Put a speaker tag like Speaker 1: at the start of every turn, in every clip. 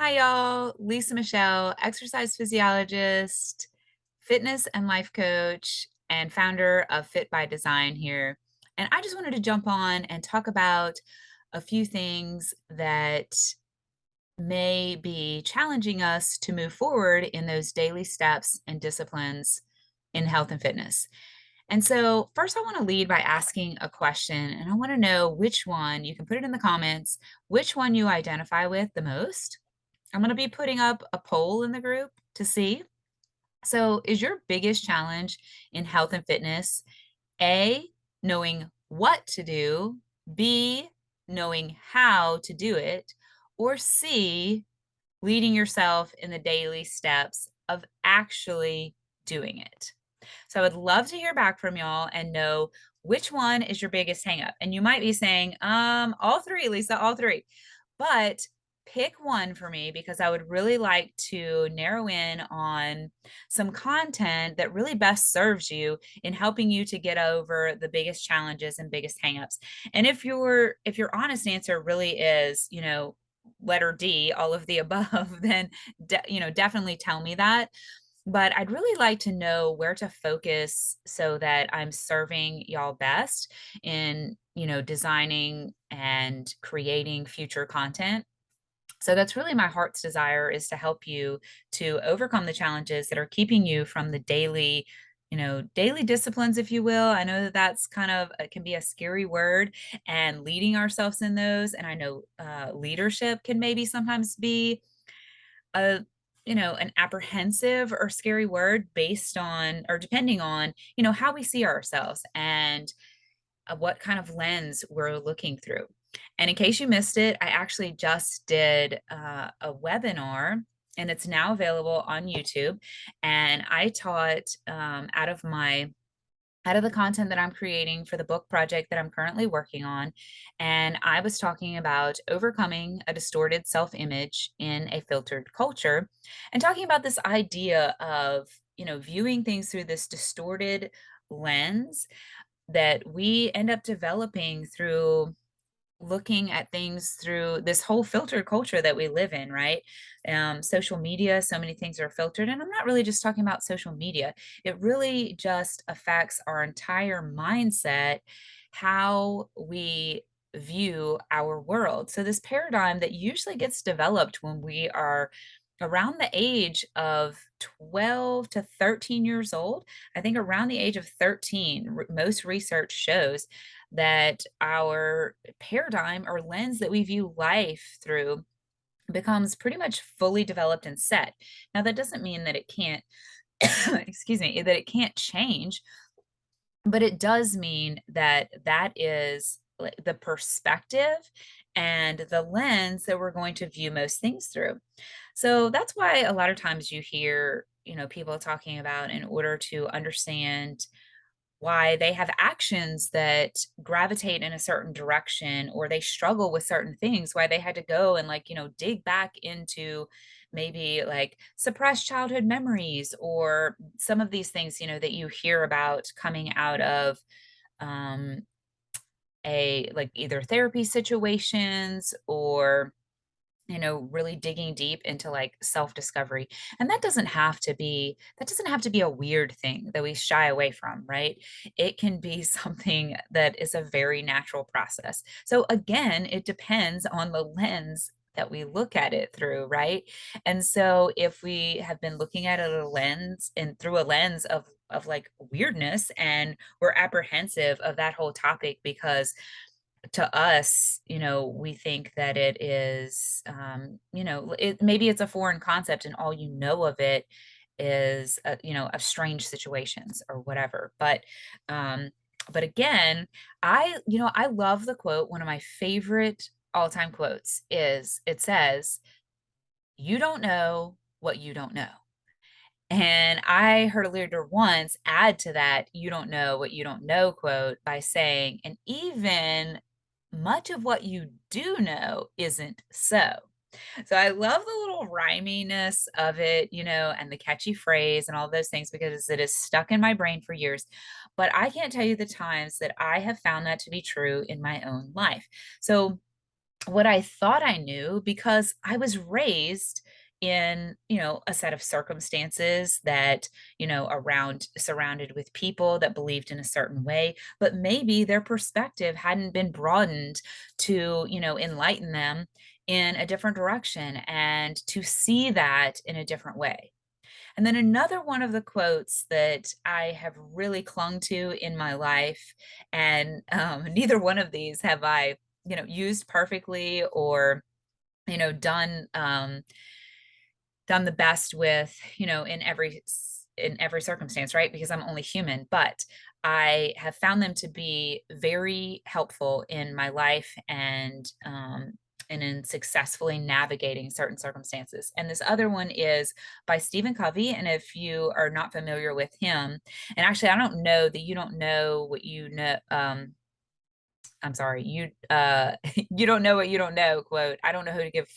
Speaker 1: Hi, y'all. Lisa Michelle, exercise physiologist, fitness and life coach, and founder of Fit by Design here. And I just wanted to jump on and talk about a few things that may be challenging us to move forward in those daily steps and disciplines in health and fitness. And so, first, I want to lead by asking a question, and I want to know which one you can put it in the comments, which one you identify with the most. I'm going to be putting up a poll in the group to see. So, is your biggest challenge in health and fitness A, knowing what to do, B, knowing how to do it, or C, leading yourself in the daily steps of actually doing it? So, I would love to hear back from y'all and know which one is your biggest hangup. And you might be saying, all three, Lisa, all three. But pick one for me because I would really like to narrow in on some content that really best serves you in helping you to get over the biggest challenges and biggest hangups. And if your honest answer really is, letter D, all of the above, then definitely tell me that. But I'd really like to know where to focus so that I'm serving y'all best in, designing and creating future content. So that's really my heart's desire, is to help you to overcome the challenges that are keeping you from the daily disciplines, if you will. I know that that's kind of it can be a scary word, and leading ourselves in those. And I know leadership can maybe sometimes be a an apprehensive or scary word based on or depending on how we see ourselves and what kind of lens we're looking through. And in case you missed it, I actually just did a webinar, and it's now available on YouTube. And I taught out of the content that I'm creating for the book project that I'm currently working on. And I was talking about overcoming a distorted self image in a filtered culture, and talking about this idea of, viewing things through this distorted lens that we end up developing through looking at things through this whole filtered culture that we live in, right? Social media, so many things are filtered. And I'm not really just talking about social media, it really just affects our entire mindset, how we view our world. So, this paradigm that usually gets developed when we are around the age of 12 to 13 years old. I think around the age of 13, most research shows that our paradigm or lens that we view life through becomes pretty much fully developed and set. Now, that doesn't mean that it can't, excuse me, that it can't change, but it does mean that that is the perspective and the lens that we're going to view most things through. So that's why a lot of times you hear, people talking about, in order to understand why they have actions that gravitate in a certain direction, or they struggle with certain things, why they had to go and, like, dig back into maybe like suppressed childhood memories, or some of these things, that you hear about coming out of um a like either therapy situations, or really digging deep into like self-discovery. And that doesn't have to be a weird thing that we shy away from, right? It can be something that is a very natural process. So again, it depends on the lens that we look at it through, right? And so if we have been looking at it a lens and through a lens of like weirdness, and we're apprehensive of that whole topic because to us, we think that it is, maybe it's a foreign concept, and all you know of it is, of strange situations or whatever. Um, but again, I love the quote. One of my favorite all-time quotes is, it says, "You don't know what you don't know." And I heard a leader once add to that "you don't know what you don't know" quote by saying, "And even much of what you do know isn't so." So I love the little rhyminess of it, and the catchy phrase and all those things, because it is stuck in my brain for years. But I can't tell you the times that I have found that to be true in my own life. So what I thought I knew because I was raised in, a set of circumstances that, around surrounded with people that believed in a certain way, but maybe their perspective hadn't been broadened to, enlighten them in a different direction and to see that in a different way. And then another one of the quotes that I have really clung to in my life, and neither one of these have I, used perfectly or done done the best with, in every circumstance, right? Because I'm only human, but I have found them to be very helpful in my life and in successfully navigating certain circumstances. And this other one is by Stephen Covey. And if you are not familiar with him, and actually, I don't know that you don't know what you know. I'm sorry, you don't know what you don't know, quote. I don't know who to give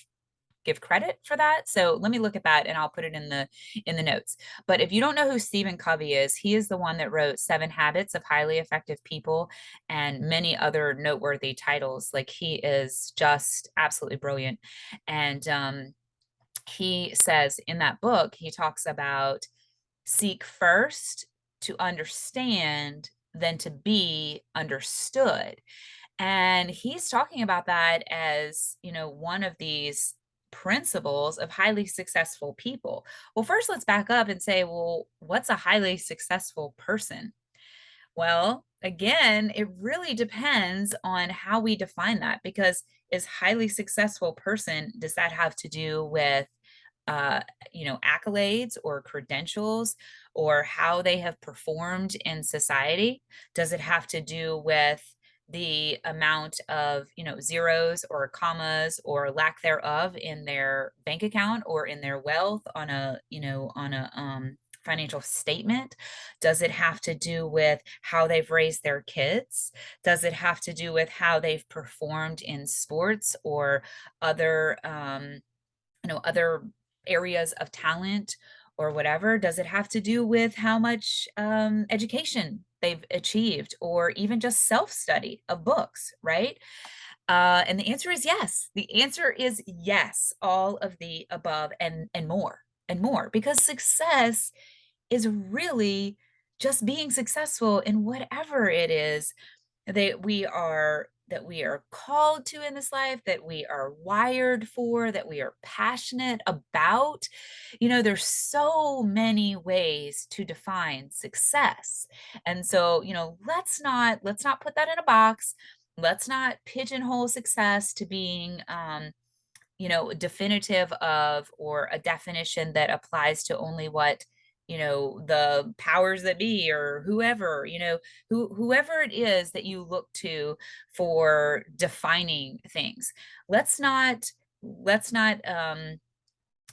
Speaker 1: credit for that. So let me look at that and I'll put it in the notes. But if you don't know who Stephen Covey is, he is the one that wrote Seven Habits of Highly Effective People and many other noteworthy titles. Like he is just absolutely brilliant. And he says in that book, he talks about seek first to understand, then to be understood. And he's talking about that as, one of these principles of highly successful people. Well, first, let's back up and say, well, what's a highly successful person? Well, again, it really depends on how we define that because is highly successful person, does that have to do with uh, accolades or credentials or how they have performed in society? Does it have to do with the amount of, zeros or commas or lack thereof in their bank account or in their wealth on a financial statement? Does it have to do with how they've raised their kids? Does it have to do with how they've performed in sports or other other areas of talent or whatever? Does it have to do with how much education they've achieved or even just self-study of books, right? And the answer is yes. The answer is yes, all of the above and more, because success is really just being successful in whatever it is that we are called to in this life, that we are wired for, that we are passionate about. There's so many ways to define success. And so, let's not put that in a box. Let's not pigeonhole success to being definitive of or a definition that applies to only what the powers that be or whoever whoever it is that you look to for defining things. Let's not let's not um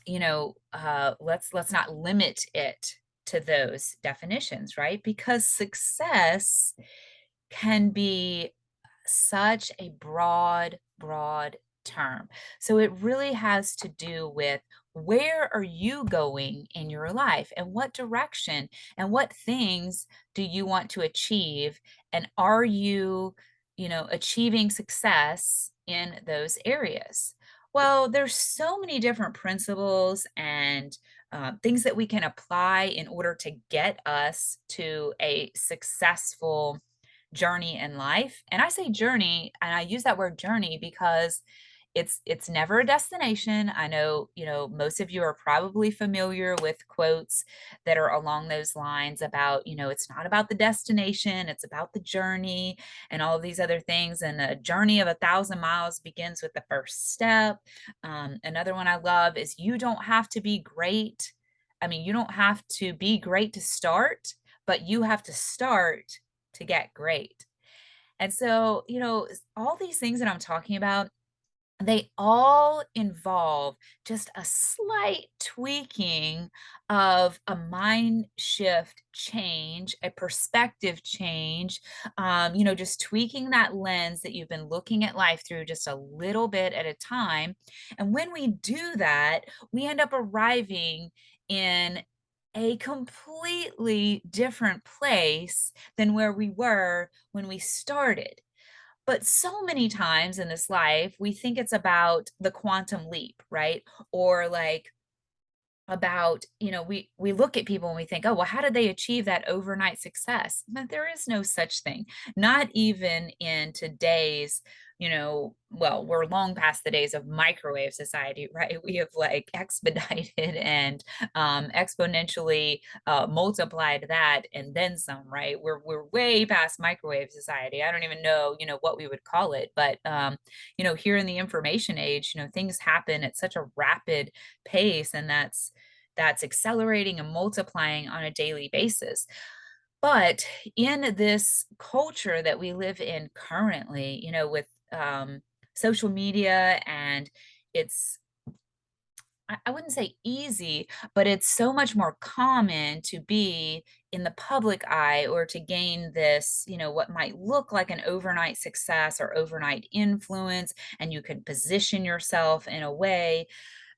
Speaker 1: let's not limit it to those definitions, right? Because success can be such a broad term. So it really has to do with where are you going in your life and what direction and what things do you want to achieve, and are you, achieving success in those areas? Well, there's so many different principles and things that we can apply in order to get us to a successful journey in life. And I say journey, and I use that word journey because it's never a destination. I know, most of you are probably familiar with quotes that are along those lines about, it's not about the destination, it's about the journey and all of these other things. And a journey of 1,000 miles begins with the first step. Another one I love is you don't have to be great. I mean, you don't have to be great to start, but you have to start to get great. And so, all these things that I'm talking about, they all involve just a slight tweaking of a mind shift change, a perspective change, just tweaking that lens that you've been looking at life through just a little bit at a time. And when we do that, we end up arriving in a completely different place than where we were when we started. But so many times in this life, we think it's about the quantum leap, right? Or like about, we look at people and we think, "Oh, well, how did they achieve that overnight success?" But there is no such thing. Not even in today's, well, we're long past the days of microwave society, right? We have like expedited and exponentially multiplied that and then some, right? We're way past microwave society. I don't even know, what we would call it, but here in the information age, things happen at such a rapid pace, and that's accelerating and multiplying on a daily basis. But in this culture that we live in currently, with social media, and it's, I wouldn't say easy, but it's so much more common to be in the public eye, or to gain this, what might look like an overnight success or overnight influence. And you can position yourself in a way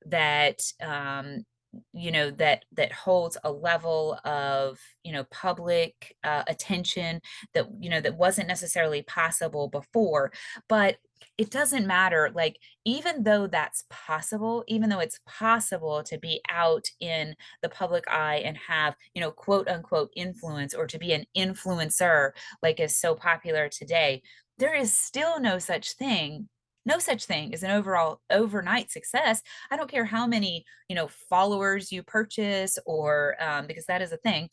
Speaker 1: that that holds a level of, public attention that, that wasn't necessarily possible before. But it doesn't matter, like, even though that's possible, even though it's possible to be out in the public eye and have, quote unquote influence, or to be an influencer like is so popular today, there is still no such thing as an overall overnight success. I don't care how many, followers you purchase, or because that is a thing,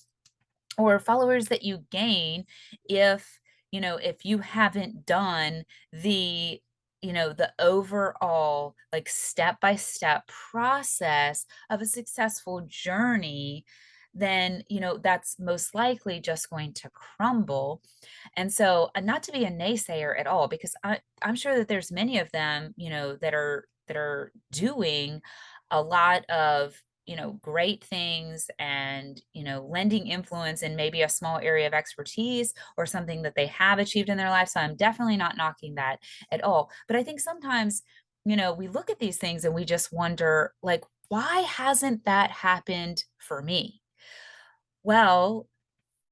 Speaker 1: or followers that you gain, if, if you haven't done the, the overall, like, step by step process of a successful journey, then, that's most likely just going to crumble. And so, not to be a naysayer at all, because I'm sure that there's many of them, that are doing a lot of, great things, and, lending influence in maybe a small area of expertise or something that they have achieved in their life. So I'm definitely not knocking that at all. But I think sometimes, we look at these things and we just wonder, like, why hasn't that happened for me? Well,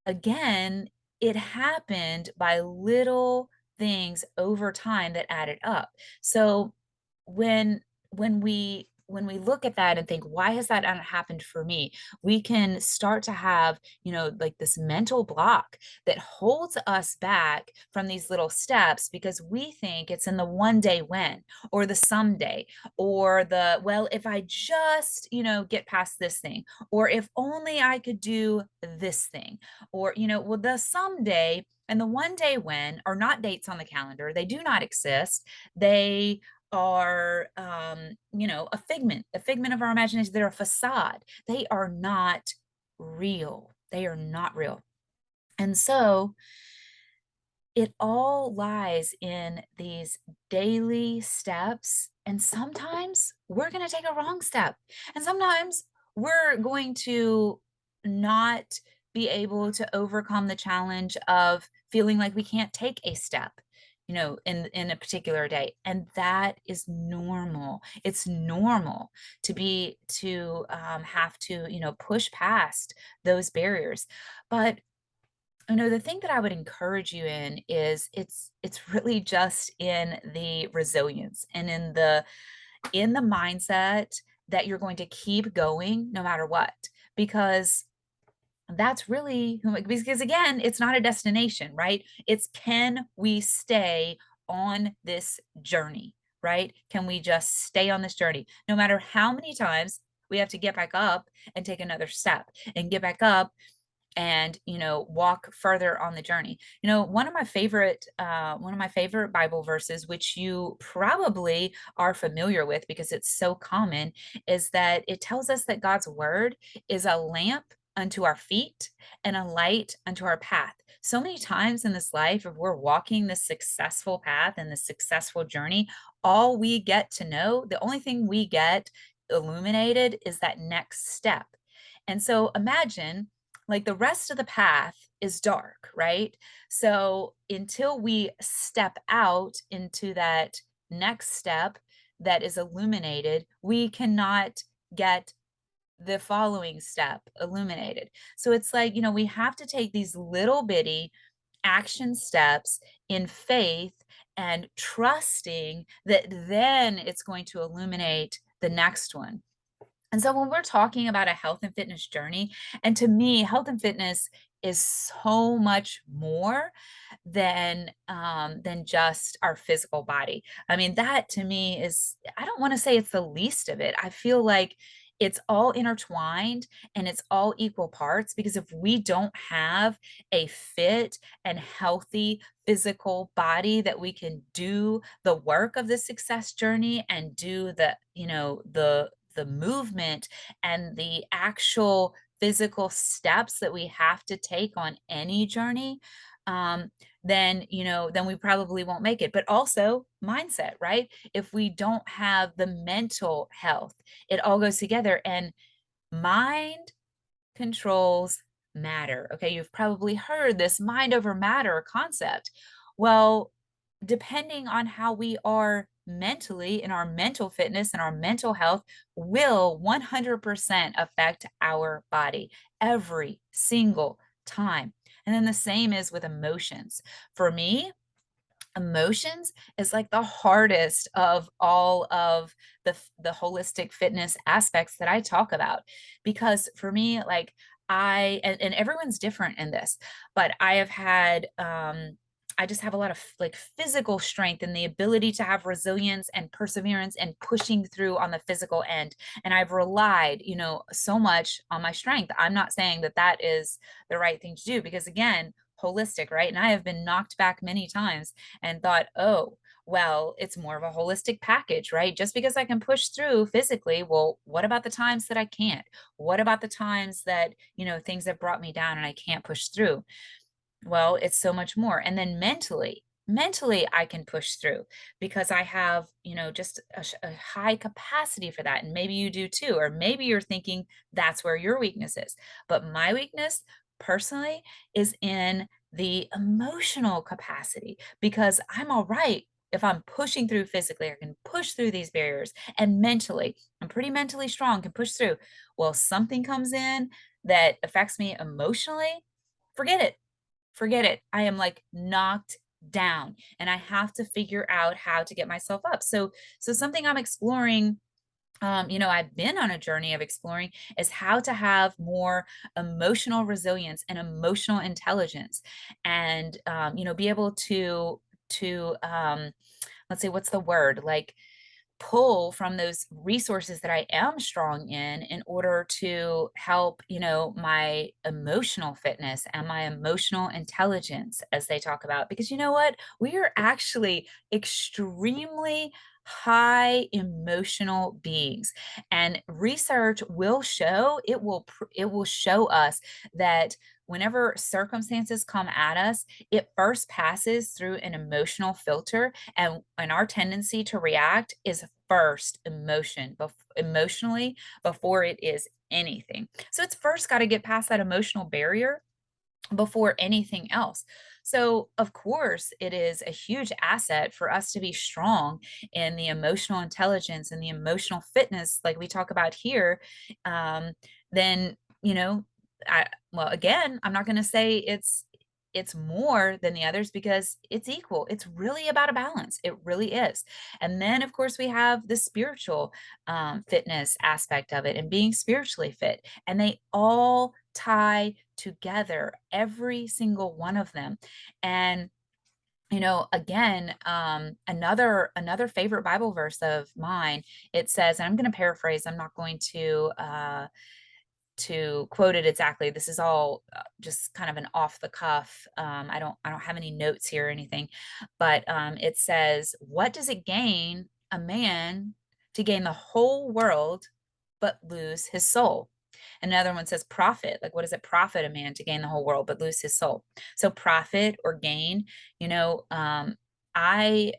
Speaker 1: again, it happened by little things over time that added up. So when when we look at that and think, why has that not happened for me, we can start to have, like, this mental block that holds us back from these little steps, because we think it's in the one day when, or the someday, or the, well, if I just, get past this thing, or if only I could do this thing, or, well, the someday and the one day when are not dates on the calendar. They do not exist. They are, a figment of our imagination. They're a facade. They are not real. They are not real. And so it all lies in these daily steps. And sometimes we're going to take a wrong step. And sometimes we're going to not be able to overcome the challenge of feeling like we can't take a step, in a particular day. And that is normal. It's normal to have to, push past those barriers. But the thing that I would encourage you in is, it's really just in the resilience, and in the mindset that you're going to keep going no matter what. Because that's really because, again, it's not a destination, right? It's, can we stay on this journey, right? Can we just stay on this journey no matter how many times we have to get back up and take another step, and get back up and, walk further on the journey. One of my favorite Bible verses, which you probably are familiar with because it's so common, is that it tells us that God's word is a lamp unto our feet and a light unto our path. So many times in this life, if we're walking this successful path and this successful journey, all we get to know, the only thing we get illuminated, is that next step. And so imagine, like, the rest of the path is dark, right? So until we step out into that next step that is illuminated, we cannot get the following step illuminated. So it's like, we have to take these little bitty action steps in faith and trusting that then it's going to illuminate the next one. And so when we're talking about a health and fitness journey, and to me, health and fitness is so much more than just our physical body. I mean, that to me is, I don't want to say it's the least of it. I feel like it's all intertwined and it's all equal parts, because if we don't have a fit and healthy physical body that we can do the work of the success journey and do the movement and the actual physical steps that we have to take on any journey, um, then we probably won't make it. But also mindset, right? If we don't have the mental health, it all goes together. And mind controls matter. Okay, you've probably heard this mind over matter concept. Well, depending on how we are mentally, and our mental fitness and our mental health will 100% affect our body every single time. And then the same is with emotions. For me, emotions is like the hardest of all of the holistic fitness aspects that I talk about, because for me, like, and everyone's different in this, but I have had I just have a lot of like physical strength and the ability to have resilience and perseverance and pushing through on the physical end. And I've relied, so much on my strength. I'm not saying that that is the right thing to do, because again, holistic, right? And I have been knocked back many times and thought, oh, well, it's more of a holistic package, right? Just because I can push through physically, well, what about the times that I can't? What about the times that, things have brought me down and I can't push through? Well, it's so much more. And then mentally, I can push through because I have, just a high capacity for that. And maybe you do too. Or maybe you're thinking that's where your weakness is. But my weakness personally is in the emotional capacity, because I'm all right if I'm pushing through physically. I can push through these barriers, and mentally, I'm pretty mentally strong, can push through. Well, something comes in that affects me emotionally, forget it. Forget it. I am like knocked down and I have to figure out how to get myself up. So something I'm exploring, I've been on a journey of exploring, is how to have more emotional resilience and emotional intelligence, and be able to let's see, what's the word, like, pull from those resources that I am strong in order to help, my emotional fitness and my emotional intelligence, as they talk about. Because you know what? We are actually extremely high emotional beings, and research will show, it will show us that whenever circumstances come at us, it first passes through an emotional filter, and our tendency to react is first emotionally, before it is anything. So it's first got to get past that emotional barrier before anything else. So, of course, it is a huge asset for us to be strong in the emotional intelligence and the emotional fitness, like we talk about here. Um, then, well, again, I'm not going to say it's more than the others, because it's equal. It's really about a balance. It really is. And then, of course, we have the spiritual fitness aspect of it and being spiritually fit. And they all tie together, every single one of them. And again, another favorite Bible verse of mine, it says, and I'm going to paraphrase, I'm not going to quote it exactly. This is all just kind of an off the cuff. I don't have any notes here or anything, but it says, "What does it gain a man to gain the whole world but lose his soul?" Another one says, "Profit. Like, what does it profit a man to gain the whole world but lose his soul?" So profit or gain, you know, I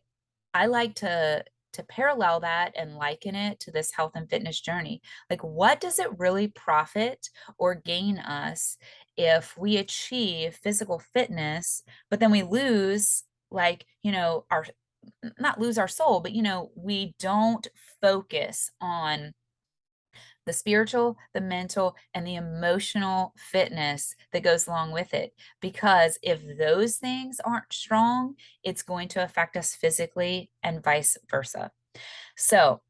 Speaker 1: I like to parallel that and liken it to this health and fitness journey. Like, what does it really profit or gain us if we achieve physical fitness, but then we lose, like, our, not lose our soul, but we don't focus on the spiritual, the mental, and the emotional fitness that goes along with it. Because if those things aren't strong, it's going to affect us physically and vice versa. So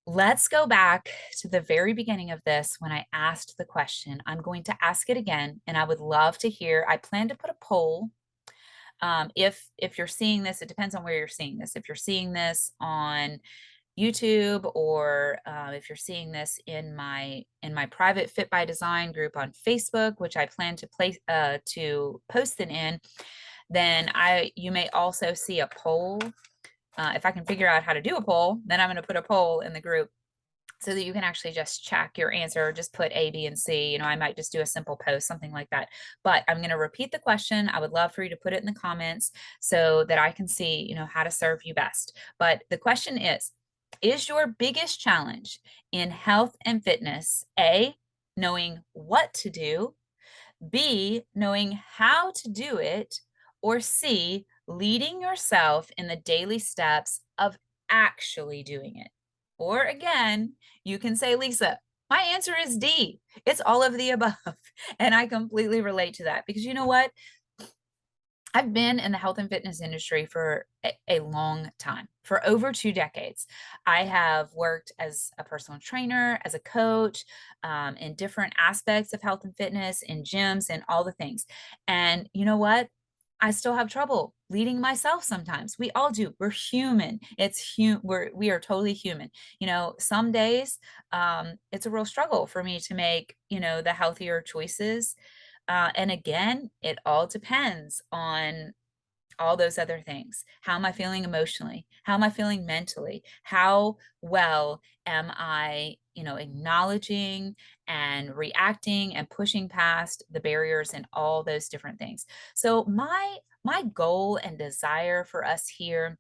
Speaker 1: let's go back to the very beginning of this when I asked the question. I'm going to ask it again, and I would love to hear. I plan to put a poll. If you're seeing this, it depends on where you're seeing this. If you're seeing this on YouTube, or if you're seeing this in my private Fit by Design group on Facebook, which I plan to place to post it in, then you may also see a poll. If I can figure out how to do a poll, then I'm going to put a poll in the group so that you can actually just check your answer, just put A, B, and C. I might just do a simple post, something like that. But I'm going to repeat the question. I would love for you to put it in the comments so that I can see, how to serve you best. But the question is your biggest challenge in health and fitness A, knowing what to do, B, knowing how to do it, or C, leading yourself in the daily steps of actually doing it? Or again, you can say, Lisa, my answer is D. It's all of the above. And I completely relate to that because you know what? I've been in the health and fitness industry for a long time, for over 2 decades. I have worked as a personal trainer, as a coach, in different aspects of health and fitness, in gyms, and all the things. And you know what? I still have trouble leading myself sometimes. We all do. We're human. We are totally human. Some days it's a real struggle for me to make, the healthier choices, and again, it all depends on all those other things. How am I feeling emotionally? How am I feeling mentally? How well am I, acknowledging and reacting and pushing past the barriers and all those different things? So my goal and desire for us here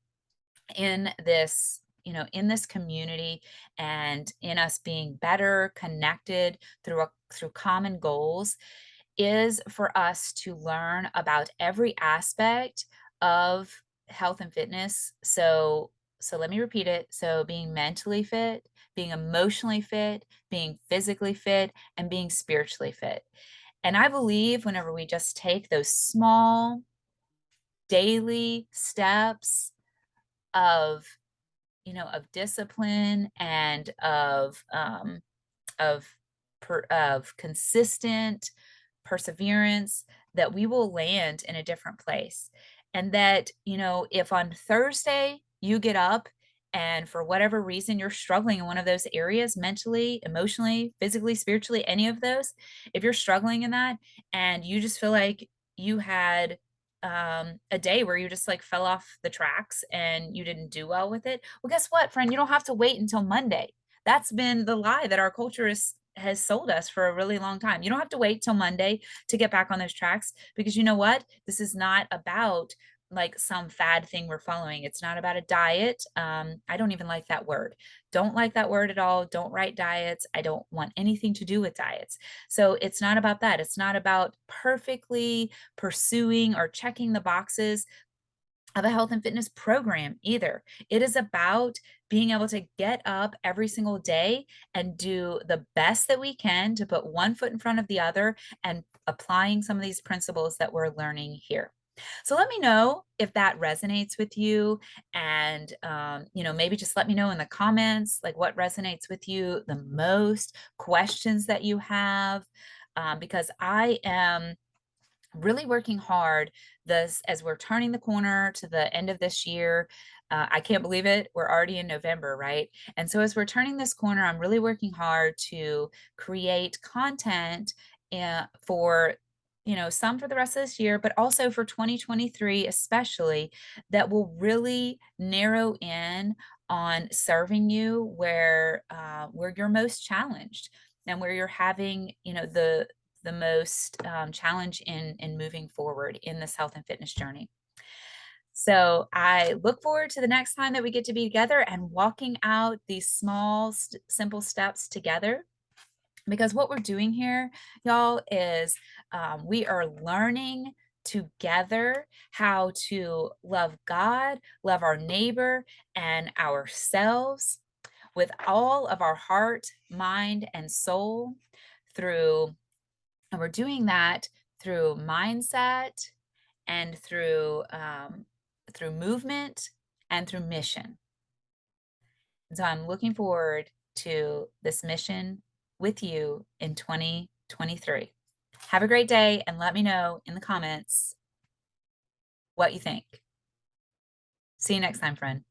Speaker 1: in this in this community, and in us being better connected through common goals, is for us to learn about every aspect of health and fitness. So let me repeat it. So being mentally fit, being emotionally fit, being physically fit, and being spiritually fit. And I believe whenever we just take those small daily steps of of discipline and of of consistent perseverance, that we will land in a different place. And that, if on Thursday you get up and for whatever reason you're struggling in one of those areas, mentally, emotionally, physically, spiritually, any of those, if you're struggling in that and you just feel like you had a day where you just like fell off the tracks and you didn't do well with it, well, guess what, friend? You don't have to wait until Monday. That's been the lie that our culture has sold us for a really long time. You don't have to wait till Monday to get back on those tracks, because you know what? This is not about like some fad thing we're following. It's not about a diet. I don't even like that word. Don't like that word at all. Don't write diets. I don't want anything to do with diets. So it's not about that. It's not about perfectly pursuing or checking the boxes of a health and fitness program either. It is about being able to get up every single day and do the best that we can to put one foot in front of the other and applying some of these principles that we're learning here. So let me know if that resonates with you, and maybe just let me know in the comments like what resonates with you the most, questions that you have, because I am really working hard this as we're turning the corner to the end of this year. I can't believe it. We're already in November, right? And so as we're turning this corner, I'm really working hard to create content for some for the rest of this year, but also for 2023 especially, that will really narrow in on serving you where you're most challenged, and where you're having the most challenge in moving forward in this health and fitness journey. So I look forward to the next time that we get to be together and walking out these small, simple steps together. Because what we're doing here, y'all, is we are learning together how to love God, love our neighbor, and ourselves. with all of our heart, mind, and soul through and we're doing that through mindset and through movement and through mission. And so I'm looking forward to this mission with you in 2023. Have a great day and let me know in the comments what you think. See you next time, friend.